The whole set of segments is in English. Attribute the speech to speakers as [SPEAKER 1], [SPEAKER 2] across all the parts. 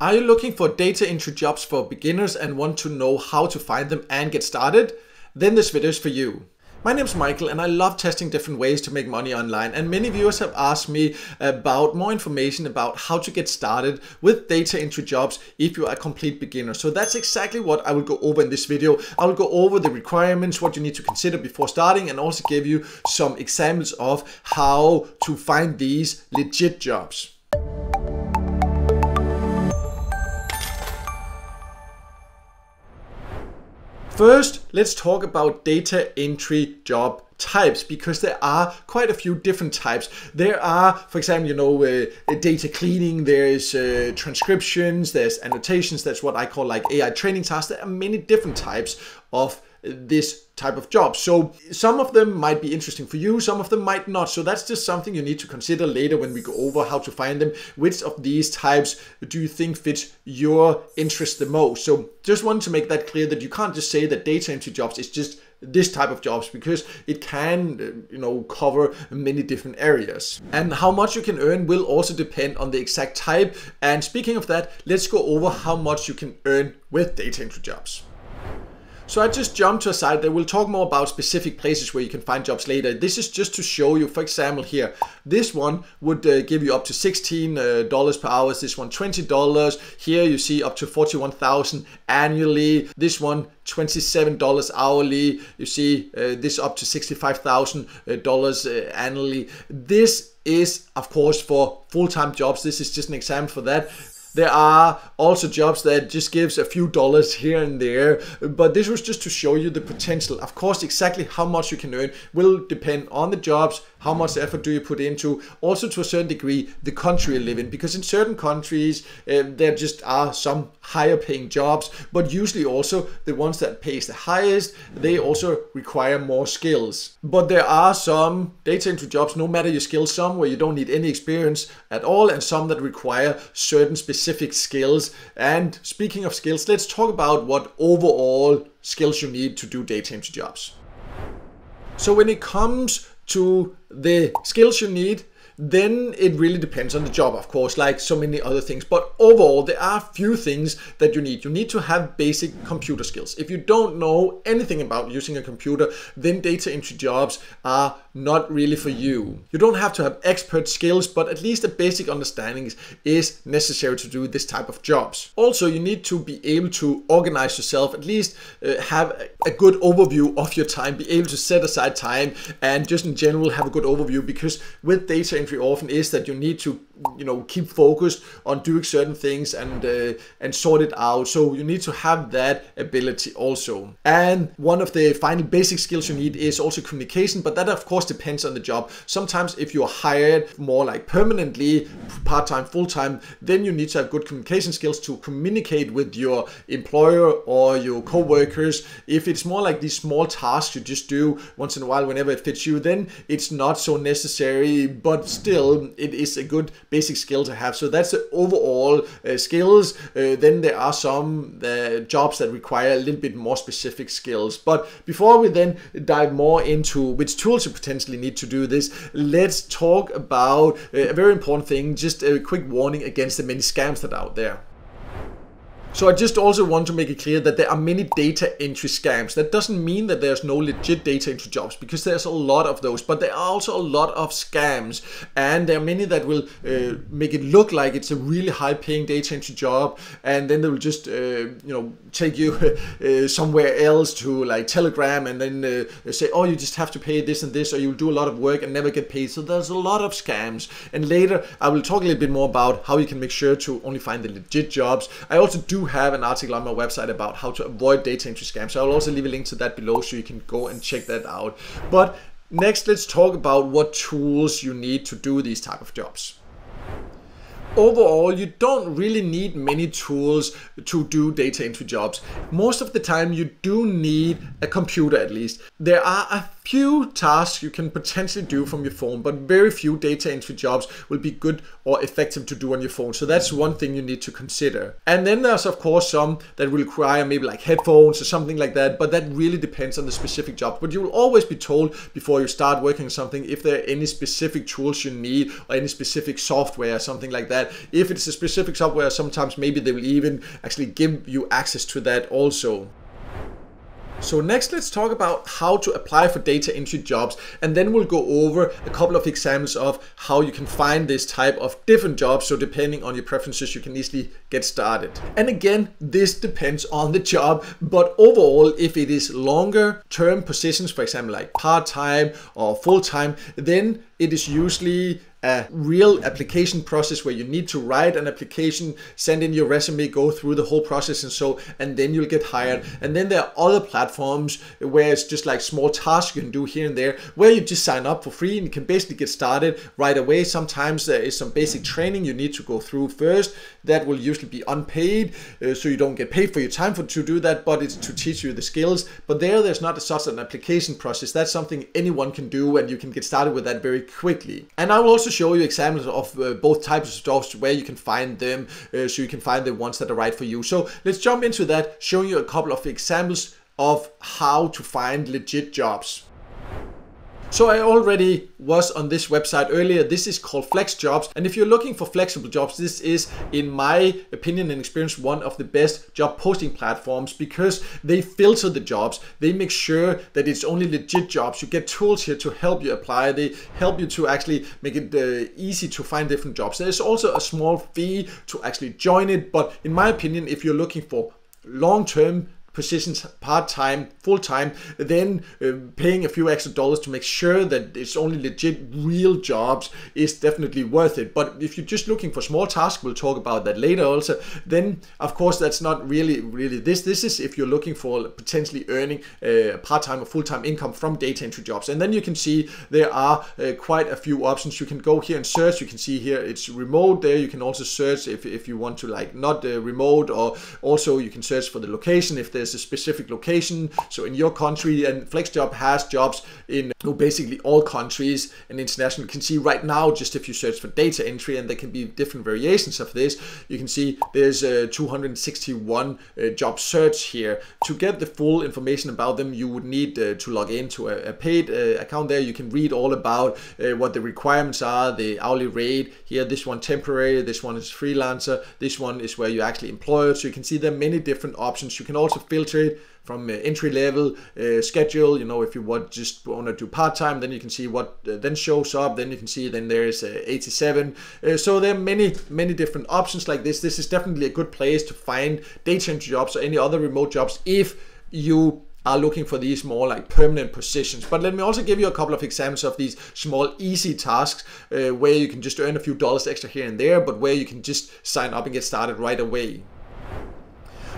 [SPEAKER 1] Are you looking for data entry jobs for beginners and want to know how to find them and get started? Then this video is for you. My name is Michael and I love testing different ways to make money online, and many viewers have asked me about more information about how to get started with data entry jobs if you are a complete beginner. So that's exactly what I will go over in this video. I will go over the requirements, what you need to consider before starting, and also give you some examples of how to find these legit jobs. First, let's talk about data entry job types, because there are quite a few different types. There are, for example, data cleaning, there's transcriptions, there's annotations, that's what I call like AI training tasks. There are many different types of this type of job. So some of them might be interesting for you, some of them might not. So that's just something you need to consider later when we go over how to find them. Which of these types do you think fits your interest the most? So just want to make that clear that you can't just say that data entry jobs is just this type of jobs, because it can cover many different areas. And how much you can earn will also depend on the exact type. And speaking of that, let's go over how much you can earn with data entry jobs. So I just jumped to a site that will talk more about specific places where you can find jobs later. This is just to show you, for example, here, this one would give you up to $16 per hour. This one, $20. Here you see up to $41,000 annually. This one, $27 hourly. You see this up to $65,000 annually. This is, of course, for full-time jobs. This is just an example for that. There are also jobs that just gives a few dollars here and there, but this was just to show you the potential. Of course, exactly how much you can earn will depend on the jobs, how much effort do you put into, also to a certain degree the country you live in, because in certain countries there just are some higher paying jobs, but usually also the ones that pays the highest, they also require more skills. But there are some data entry jobs, no matter your skills, some where you don't need any experience at all, and some that require certain specific skills. And speaking of skills, let's talk about what overall skills you need to do data entry jobs. So when it comes to the skills you need, then it really depends on the job, of course, like so many other things. But overall, there are a few things that you need. You need to have basic computer skills. If you don't know anything about using a computer, then data entry jobs are not really for you. You don't have to have expert skills, but at least a basic understanding is necessary to do this type of jobs. Also, you need to be able to organize yourself, at least have a good overview of your time, be able to set aside time, and just in general have a good overview, because with data entry often is that you need to keep focused on doing certain things and sort it out. So you need to have that ability also. And one of the final basic skills you need is also communication, but that of course depends on the job. Sometimes if you're hired more like permanently, part-time, full-time, then you need to have good communication skills to communicate with your employer or your co-workers. If it's more like these small tasks you just do once in a while whenever it fits you, then it's not so necessary, but still it is a good basic skill to have. So that's the overall skills. Then there are some jobs that require a little bit more specific skills. But before we then dive more into which tools you potentially need to do this, let's talk about a very important thing, just a quick warning against the many scams that are out there. So I just also want to make it clear that there are many data entry scams. That doesn't mean that there's no legit data entry jobs, because there's a lot of those, but there are also a lot of scams, and there are many that will make it look like it's a really high paying data entry job, and then they will just take you somewhere else to like Telegram, and then say, oh, you just have to pay this and this, or you'll do a lot of work and never get paid. So there's a lot of scams, and later I will talk a little bit more about how you can make sure to only find the legit jobs. I also do have an article on my website about how to avoid data entry scams, so I'll also leave a link to that below so you can go and check that out. But next, let's talk about what tools you need to do these type of jobs. Overall, you don't really need many tools to do data entry jobs. Most of the time you do need a computer at least. There are a few tasks you can potentially do from your phone, but very few data entry jobs will be good or effective to do on your phone. So that's one thing you need to consider. And then there's of course some that will require maybe like headphones or something like that, but that really depends on the specific job. But you will always be told before you start working on something if there are any specific tools you need or any specific software or something like that. that. If it's a specific software, sometimes maybe they will even actually give you access to that also. So next, let's talk about how to apply for data entry jobs, and then we'll go over a couple of examples of how you can find this type of different jobs. So depending on your preferences, you can easily get started. And again, this depends on the job, but overall, if it is longer term positions, for example, like part-time or full-time, then it is usually a real application process where you need to write an application, send in your resume, go through the whole process and then you'll get hired. And then there are other platforms where it's just like small tasks you can do here and there, where you just sign up for free and you can basically get started right away. Sometimes there is some basic training you need to go through first. That will usually be unpaid, so you don't get paid for your time to do that, but it's to teach you the skills. But there's not such an application process. That's something anyone can do, and you can get started with that very quickly. And I will also show you examples of both types of jobs, where you can find them, so you can find the ones that are right for you. So let's jump into that, showing you a couple of examples of how to find legit jobs. So I already was on this website earlier. This is called Flex Jobs, and if you're looking for flexible jobs, this is, in my opinion and experience, one of the best job posting platforms, because they filter the jobs. They make sure that it's only legit jobs. You get tools here to help you apply. They help you to actually make it easy to find different jobs. There's also a small fee to actually join it, but in my opinion, if you're looking for long-term positions, part-time, full-time, then paying a few extra dollars to make sure that it's only legit real jobs is definitely worth it. But if you're just looking for small tasks, we'll talk about that later also, then of course that's not really this. This is if you're looking for potentially earning part-time or full-time income from data entry jobs. And then you can see there are quite a few options. You can go here and search. You can see here it's remote. There you can also search if you want to, like, not remote, or also you can search for the location if there's a specific location, so in your country. And FlexJob has jobs in basically all countries and international. You can see right now, just if you search for data entry, and there can be different variations of this, you can see there's 261 job search here. To get the full information about them, you would need to log into a paid account. There you can read all about what the requirements are, the hourly rate here. This one temporary, this one is freelancer, this one is where you actually employ it. So you can see there are many different options. You can also filter it from entry level, schedule. You know, if you just want to do part-time, then you can see what then shows up. Then you can see then there is 87. So there are many different options like this. This is definitely a good place to find data entry jobs or any other remote jobs if you are looking for these more like permanent positions. But let me also give you a couple of examples of these small easy tasks where you can just earn a few dollars extra here and there, but where you can just sign up and get started right away.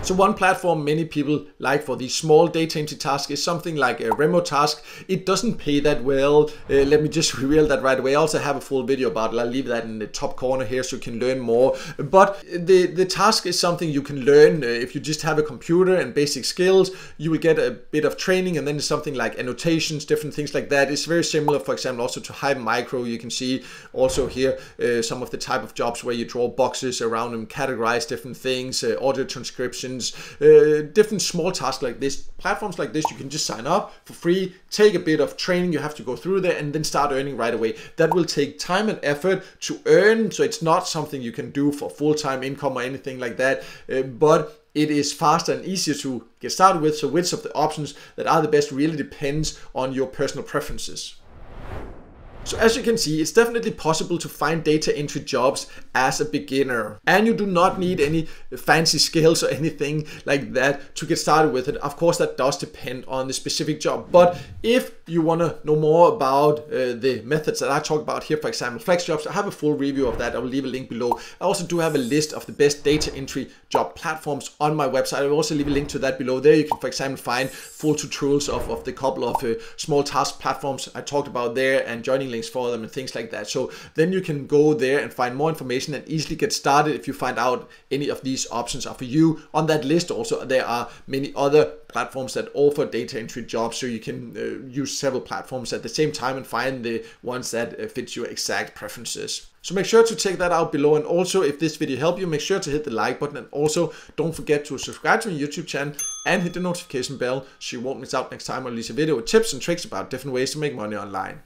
[SPEAKER 1] So one platform many people like for these small data entry tasks is something like a remote task. It doesn't pay that well. Let me just reveal that right away. I also have a full video about it. I'll leave that in the top corner here so you can learn more. But the task is something you can learn if you just have a computer and basic skills. You will get a bit of training, and then it's something like annotations, different things like that. It's very similar, for example, also to Hive Micro. You can see also here some of the type of jobs where you draw boxes around them, categorize different things, audio transcriptions, different small tasks like this. Platforms like this, you can just sign up for free, take a bit of training you have to go through there, and then start earning right away. That will take time and effort to earn, so it's not something you can do for full-time income or anything like that, but it is faster and easier to get started with. So which of the options that are the best really depends on your personal preferences. So as you can see, it's definitely possible to find data entry jobs as a beginner, and you do not need any fancy skills or anything like that to get started with it. Of course, that does depend on the specific job, but if you want to know more about the methods that I talk about here, for example, Flex Jobs, I have a full review of that. I will leave a link below. I also do have a list of the best data entry job platforms on my website. I will also leave a link to that below. There you can, for example, find full tutorials of the couple of small task platforms I talked about there, and joining links for them and things like that. So then you can go there and find more information and easily get started if you find out any of these options are for you. On that list also, there are many other platforms that offer data entry jobs, so you can use several platforms at the same time and find the ones that fit your exact preferences. So make sure to check that out below, and also if this video helped you, make sure to hit the like button, and also don't forget to subscribe to my YouTube channel and hit the notification bell so you won't miss out next time I release a video with tips and tricks about different ways to make money online.